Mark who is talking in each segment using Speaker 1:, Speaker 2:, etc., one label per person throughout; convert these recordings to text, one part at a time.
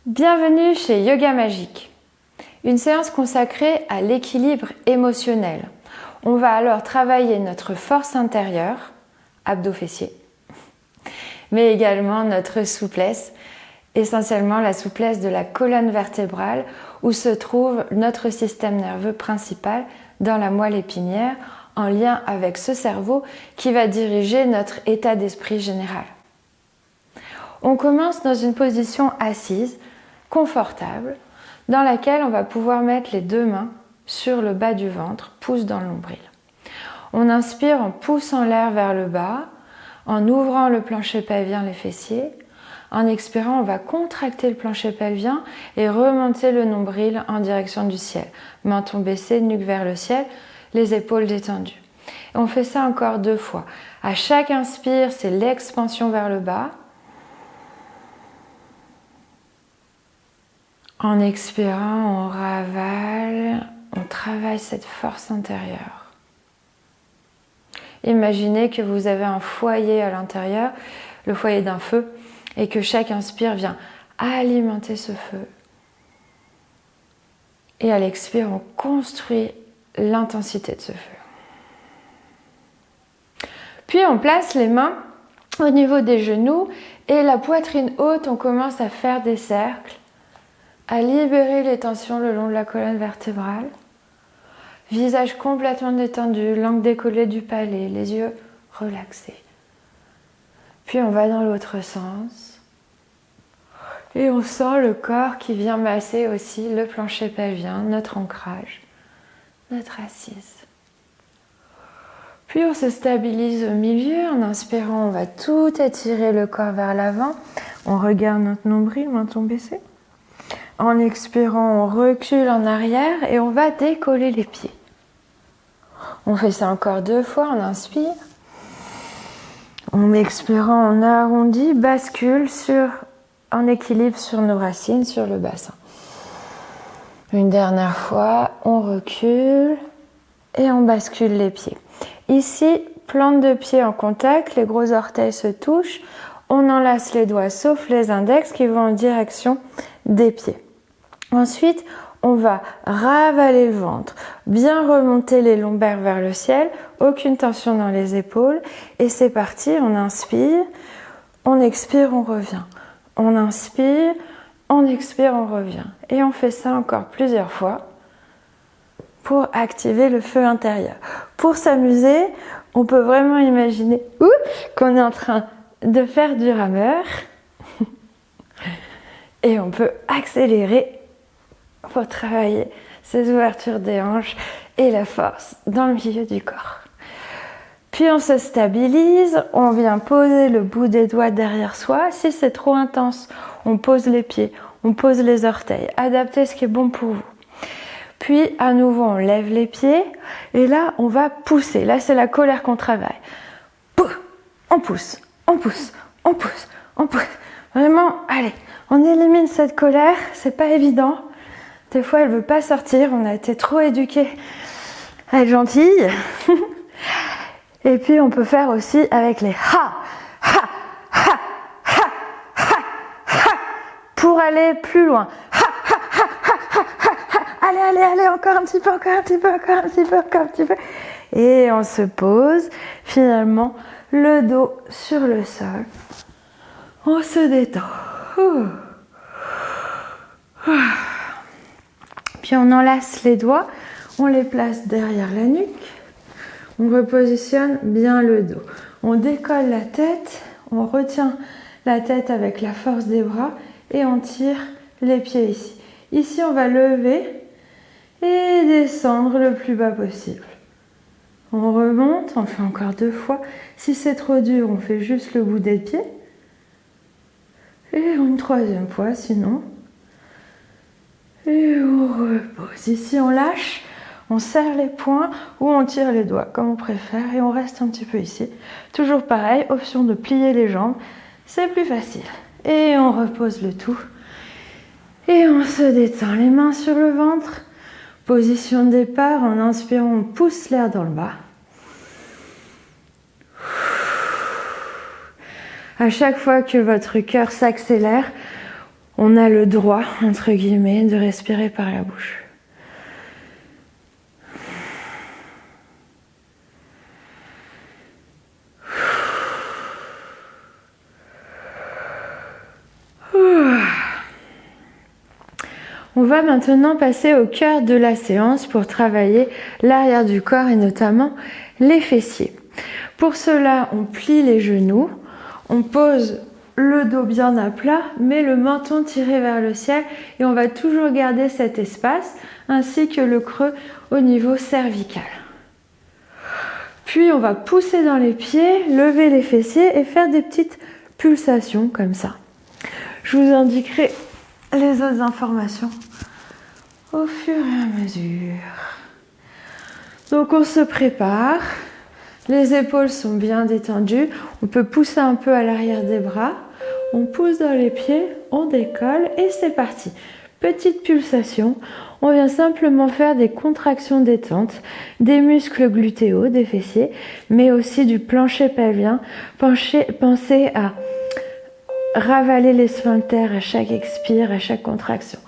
Speaker 1: Bienvenue chez Yoga Magique, une séance consacrée à l'équilibre émotionnel. On va alors travailler notre force intérieure, abdos fessiers, mais également notre souplesse, essentiellement la souplesse de la colonne vertébrale où se trouve notre système nerveux principal dans la moelle épinière en lien avec ce cerveau qui va diriger notre état d'esprit général. On commence dans une position assise, confortable, dans laquelle on va pouvoir mettre les deux mains sur le bas du ventre, pouce dans le nombril. On inspire en poussant l'air vers le bas, en ouvrant le plancher pelvien, les fessiers. En expirant, on va contracter le plancher pelvien et remonter le nombril en direction du ciel. Menton baissé, nuque vers le ciel, les épaules détendues. Et on fait ça encore 2 fois. À chaque inspire, c'est l'expansion vers le bas. En expirant, on ravale, on travaille cette force intérieure. Imaginez que vous avez un foyer à l'intérieur, le foyer d'un feu, et que chaque inspire vient alimenter ce feu. Et à l'expire, on construit l'intensité de ce feu. Puis on place les mains au niveau des genoux et la poitrine haute, on commence à faire des cercles, à libérer les tensions le long de la colonne vertébrale. Visage complètement détendu, langue décollée du palais, les yeux relaxés. Puis on va dans l'autre sens. Et on sent le corps qui vient masser aussi le plancher pelvien, notre ancrage, notre assise. Puis on se stabilise au milieu. En inspirant, on va tout étirer le corps vers l'avant. On regarde notre nombril, menton baissé. En expirant, on recule en arrière et on va décoller les pieds. On fait ça encore 2 fois, on inspire. En expirant, on arrondit, bascule en équilibre sur nos racines, sur le bassin. Une dernière fois, on recule et on bascule les pieds. Ici, plante de pied en contact, les gros orteils se touchent. On enlace les doigts sauf les index qui vont en direction des pieds. Ensuite, on va ravaler le ventre, bien remonter les lombaires vers le ciel, aucune tension dans les épaules. Et c'est parti, on inspire, on expire, on revient. On inspire, on expire, on revient. Et on fait ça encore plusieurs fois pour activer le feu intérieur. Pour s'amuser, on peut vraiment imaginer qu'on est en train de faire du rameur. Et on peut accélérer pour travailler ces ouvertures des hanches et la force dans le milieu du corps. Puis on se stabilise, on vient poser le bout des doigts derrière soi. Si c'est trop intense, on pose les pieds, on pose les orteils. Adaptez ce qui est bon pour vous. Puis à nouveau, on lève les pieds et là, on va pousser. Là, c'est la colère qu'on travaille. On pousse, on pousse, on pousse, on pousse. Vraiment, allez, on élimine cette colère, c'est pas évident. Des fois, elle veut pas sortir, on a été trop éduqués à être gentille. Et puis, on peut faire aussi avec les ha, ha, ha, ha, ha, ha, pour aller plus loin. Ha, ha, ha, ha, ha, ha, ha. Allez, allez, allez, encore un petit peu, encore un petit peu, encore un petit peu, encore un petit peu. Et on se pose, finalement, le dos sur le sol. On se détend. Puis on enlace les doigts, on les place derrière la nuque, on repositionne bien le dos. On décolle la tête, on retient la tête avec la force des bras et on tire les pieds ici. Ici, on va lever et descendre le plus bas possible. On remonte, on fait encore 2 fois. Si c'est trop dur, on fait juste le bout des pieds. Et une 3e fois, sinon. Et on repose. Ici, on lâche, on serre les poings ou on tire les doigts, comme on préfère. Et on reste un petit peu ici. Toujours pareil, option de plier les jambes. C'est plus facile. Et on repose le tout. Et on se détend. Les mains sur le ventre. Position de départ. En inspirant, on pousse l'air dans le bas. À chaque fois que votre cœur s'accélère, on a le droit, entre guillemets, de respirer par la bouche. On va maintenant passer au cœur de la séance pour travailler l'arrière du corps et notamment les fessiers. Pour cela, on plie les genoux, on pose le dos bien à plat, mais le menton tiré vers le ciel et on va toujours garder cet espace ainsi que le creux au niveau cervical. Puis on va pousser dans les pieds, lever les fessiers et faire des petites pulsations comme ça. Je vous indiquerai les autres informations au fur et à mesure. Donc on se prépare, les épaules sont bien détendues, on peut pousser un peu à l'arrière des bras, on pousse dans les pieds, on décolle et c'est parti. Petite pulsation, on vient simplement faire des contractions détente, des muscles glutéaux, des fessiers, mais aussi du plancher pelvien. Pensez à ravaler les sphincters à chaque expire, à chaque contraction.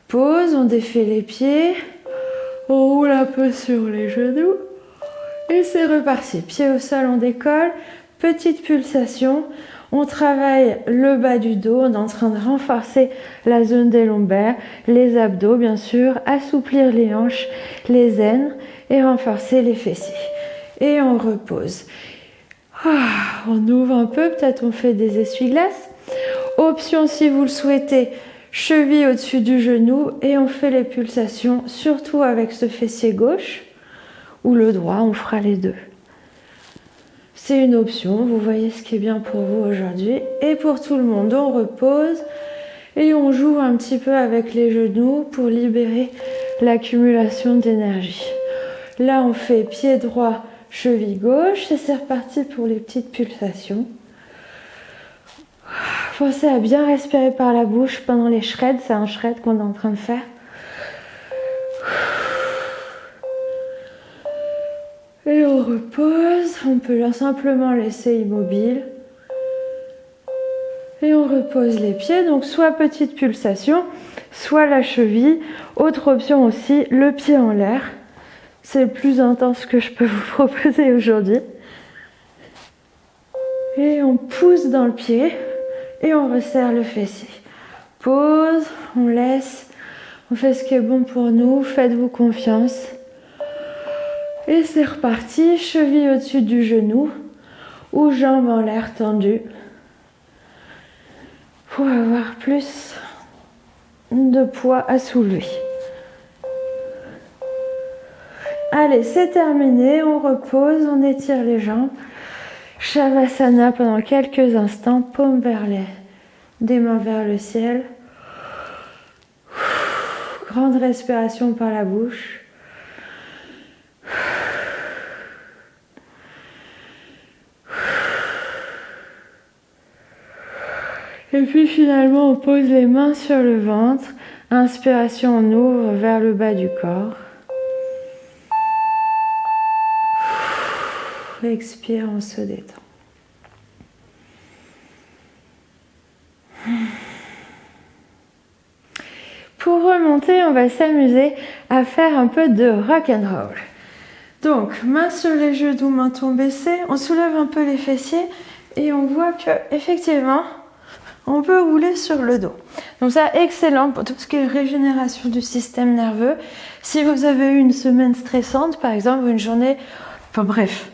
Speaker 1: Pause, on défait les pieds, on roule un peu sur les genoux et c'est reparti. Pied au sol, on décolle, petite pulsation, on travaille le bas du dos, on est en train de renforcer la zone des lombaires, les abdos bien sûr, assouplir les hanches, les aines et renforcer les fessiers. Et on repose. On ouvre un peu, peut-être on fait des essuie-glaces. Option si vous le souhaitez, cheville au-dessus du genou et on fait les pulsations, surtout avec ce fessier gauche ou le droit, on fera les deux. C'est une option, vous voyez ce qui est bien pour vous aujourd'hui et pour tout le monde. On repose et on joue un petit peu avec les genoux pour libérer l'accumulation d'énergie. Là, on fait pied droit, cheville gauche et c'est reparti pour les petites pulsations. Pensez à bien respirer par la bouche pendant les shreds, c'est un shred qu'on est en train de faire. Et on repose, on peut simplement laisser immobile. Et on repose les pieds, donc soit petite pulsation, soit la cheville. Autre option aussi, le pied en l'air. C'est le plus intense que je peux vous proposer aujourd'hui. Et on pousse dans le pied. Et on resserre le fessier. Pause, on laisse, on fait ce qui est bon pour nous, faites-vous confiance. Et c'est reparti, cheville au-dessus du genou ou jambes en l'air tendues pour avoir plus de poids à soulever. Allez, c'est terminé, on repose, on étire les jambes. Shavasana pendant quelques instants, paume vers des mains vers le ciel. Grande respiration par la bouche. Et puis finalement, on pose les mains sur le ventre. Inspiration, on ouvre vers le bas du corps. Expire, on se détend. Pour remonter, on va s'amuser à faire un peu de rock and roll. Donc, main sur les genoux, menton baissé, on soulève un peu les fessiers et on voit que effectivement, on peut rouler sur le dos. Donc ça, excellent pour tout ce qui est régénération du système nerveux. Si vous avez eu une semaine stressante, par exemple, ou une journée, enfin bref,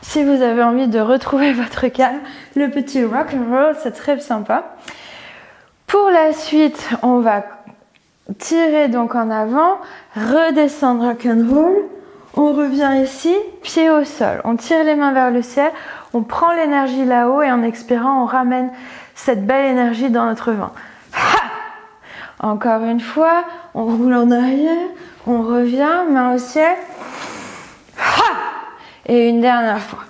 Speaker 1: si vous avez envie de retrouver votre calme, le petit rock and roll, c'est très sympa. Pour la suite, on va tirer donc en avant, redescendre rock and roll. On revient ici, pied au sol. On tire les mains vers le ciel, on prend l'énergie là-haut et en expirant, on ramène cette belle énergie dans notre ventre. Encore une fois, on roule en arrière, on revient, main au ciel. Et une dernière fois.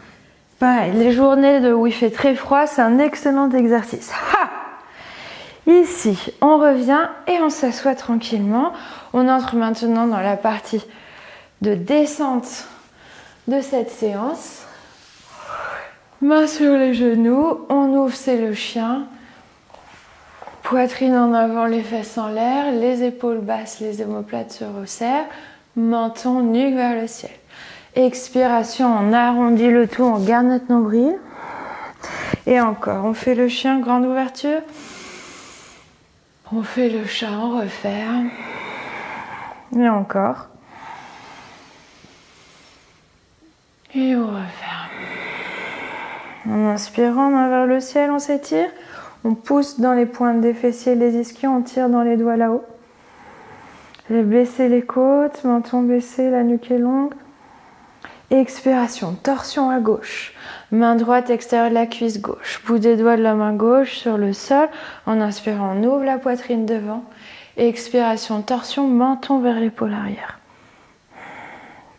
Speaker 1: Pareil, les journées où il fait très froid, c'est un excellent exercice. Ici, on revient et on s'assoit tranquillement. On entre maintenant dans la partie de descente de cette séance. Main sur les genoux, on ouvre, c'est le chien. Poitrine en avant, les fesses en l'air, les épaules basses, les omoplates se resserrent, menton, nuque vers le ciel. Expiration, on arrondit le tout, on garde notre nombril. Et encore, on fait le chien, grande ouverture. On fait le chat, on referme. Et encore. Et on referme. En inspirant, main vers le ciel, on s'étire. On pousse dans les pointes des fessiers, les ischions, on tire dans les doigts là-haut. Baissez les côtes, menton baissé, la nuque est longue. Expiration, torsion à gauche. Main droite extérieure de la cuisse gauche. Bout des doigts de la main gauche sur le sol. En inspirant, on ouvre la poitrine devant. Expiration, torsion, menton vers l'épaule arrière.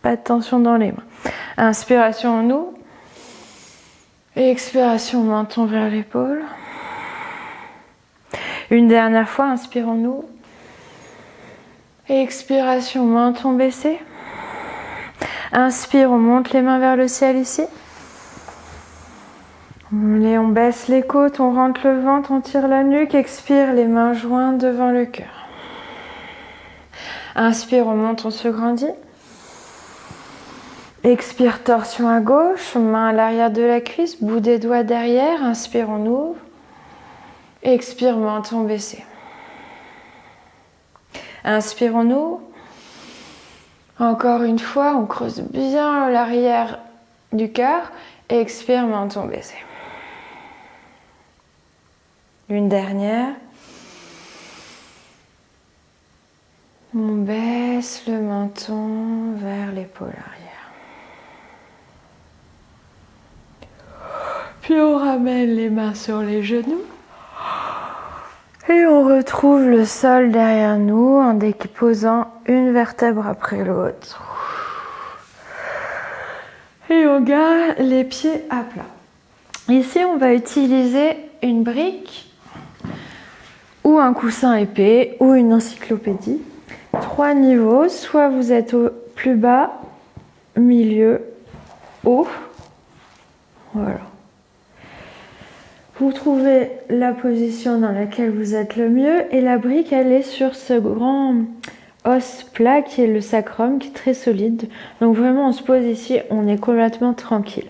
Speaker 1: Pas de tension dans les mains. Inspiration, on ouvre. Expiration, menton vers l'épaule. Une dernière fois, inspirons-nous. Expiration, menton baissé. Inspire, on monte les mains vers le ciel ici. On baisse les côtes, on rentre le ventre, on tire la nuque. Expire, les mains jointes devant le cœur. Inspire, on monte, on se grandit. Expire, torsion à gauche, main à l'arrière de la cuisse, bout des doigts derrière. Inspire, on ouvre. Expire, menton baissé. Inspire, on ouvre. Encore une fois, on creuse bien l'arrière du cœur. Expire, menton baissé. Une dernière. On baisse le menton vers l'épaule arrière. Puis on ramène les mains sur les genoux. Et on retrouve le sol derrière nous en déposant une vertèbre après l'autre. Et on garde les pieds à plat. Ici, on va utiliser une brique ou un coussin épais ou une encyclopédie. 3 niveaux, soit vous êtes au plus bas, milieu, haut. Voilà. Vous trouvez la position dans laquelle vous êtes le mieux et la brique, elle est sur ce grand os plat qui est le sacrum, qui est très solide. Donc vraiment, on se pose ici, on est complètement tranquille.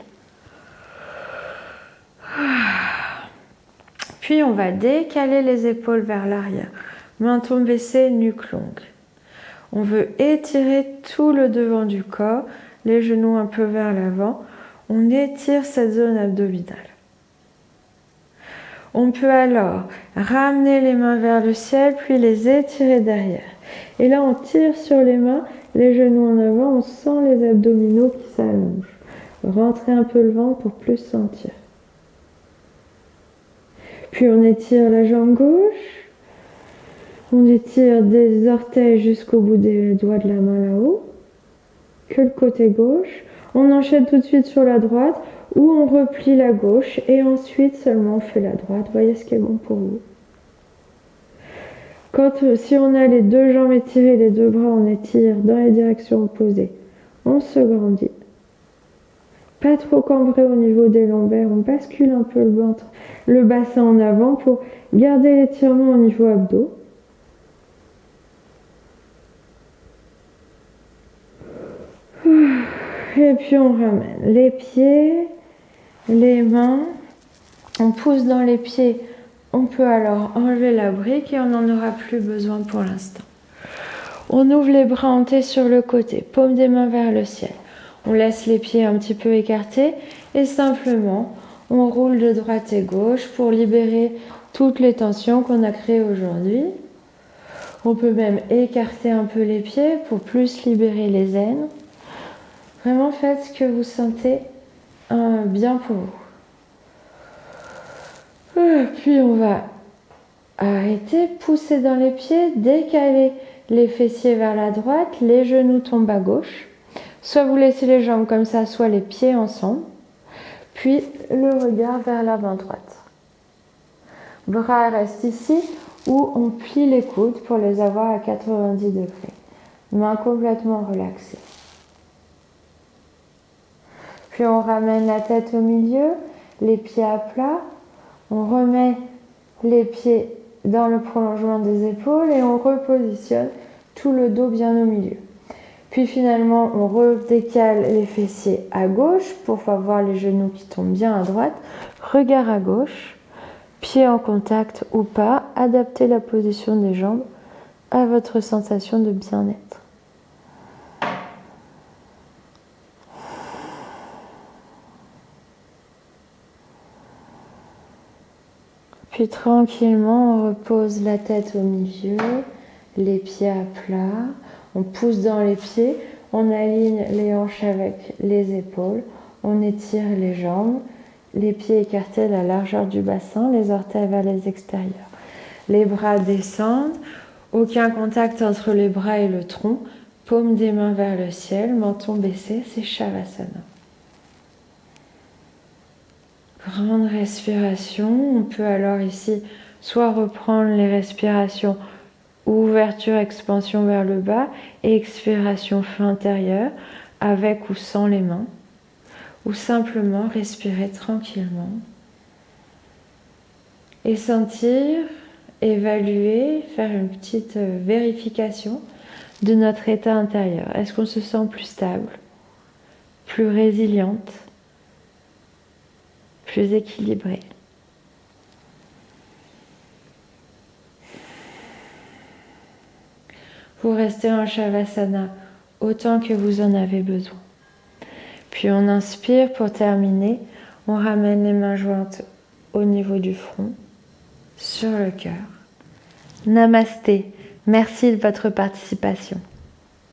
Speaker 1: Puis on va décaler les épaules vers l'arrière. Menton baissé, nuque longue. On veut étirer tout le devant du corps, les genoux un peu vers l'avant. On étire cette zone abdominale. On peut alors ramener les mains vers le ciel, puis les étirer derrière. Et là, on tire sur les mains, les genoux en avant, on sent les abdominaux qui s'allongent. Rentrez un peu le ventre pour plus sentir. Puis on étire la jambe gauche. On étire des orteils jusqu'au bout des doigts de la main là-haut. Que le côté gauche. On enchaîne tout de suite sur la droite. Ou on replie la gauche et ensuite seulement on fait la droite. Voyez ce qui est bon pour vous. Si on a les deux jambes étirées, les deux bras, on étire dans les directions opposées. On se grandit. Pas trop cambré au niveau des lombaires. On bascule un peu le ventre, le bassin en avant pour garder l'étirement au niveau abdos. Et puis on ramène les pieds. Les mains, on pousse dans les pieds, on peut alors enlever la brique et on n'en aura plus besoin pour l'instant. On ouvre les bras hantés sur le côté, paume des mains vers le ciel. On laisse les pieds un petit peu écartés et simplement on roule de droite et gauche pour libérer toutes les tensions qu'on a créées aujourd'hui. On peut même écarter un peu les pieds pour plus libérer les aines. Vraiment faites ce que vous sentez bien pour vous. Puis on va arrêter, pousser dans les pieds, décaler les fessiers vers la droite, les genoux tombent à gauche. Soit vous laissez les jambes comme ça, soit les pieds ensemble. Puis le regard vers la main droite. Bras restent ici ou on plie les coudes pour les avoir à 90 degrés. Mains complètement relaxées. Puis on ramène la tête au milieu, les pieds à plat. On remet les pieds dans le prolongement des épaules et on repositionne tout le dos bien au milieu. Puis finalement, on redécale les fessiers à gauche pour voir les genoux qui tombent bien à droite. Regard à gauche, pied en contact ou pas. Adaptez la position des jambes à votre sensation de bien-être. Puis tranquillement, on repose la tête au milieu, les pieds à plat. On pousse dans les pieds, on aligne les hanches avec les épaules, on étire les jambes, les pieds écartés à la largeur du bassin, les orteils vers les extérieurs. Les bras descendent, aucun contact entre les bras et le tronc, paume des mains vers le ciel, menton baissé, c'est Shavasana. Grande respiration, on peut alors ici soit reprendre les respirations ouverture, expansion vers le bas et expiration fin intérieure avec ou sans les mains, ou simplement respirer tranquillement et sentir, évaluer, faire une petite vérification de notre état intérieur. Est-ce qu'on se sent plus stable, plus résiliente, plus équilibrée? Vous restez en Shavasana autant que vous en avez besoin. Puis on inspire pour terminer. On ramène les mains jointes au niveau du front, sur le cœur. Namasté. Merci de votre participation.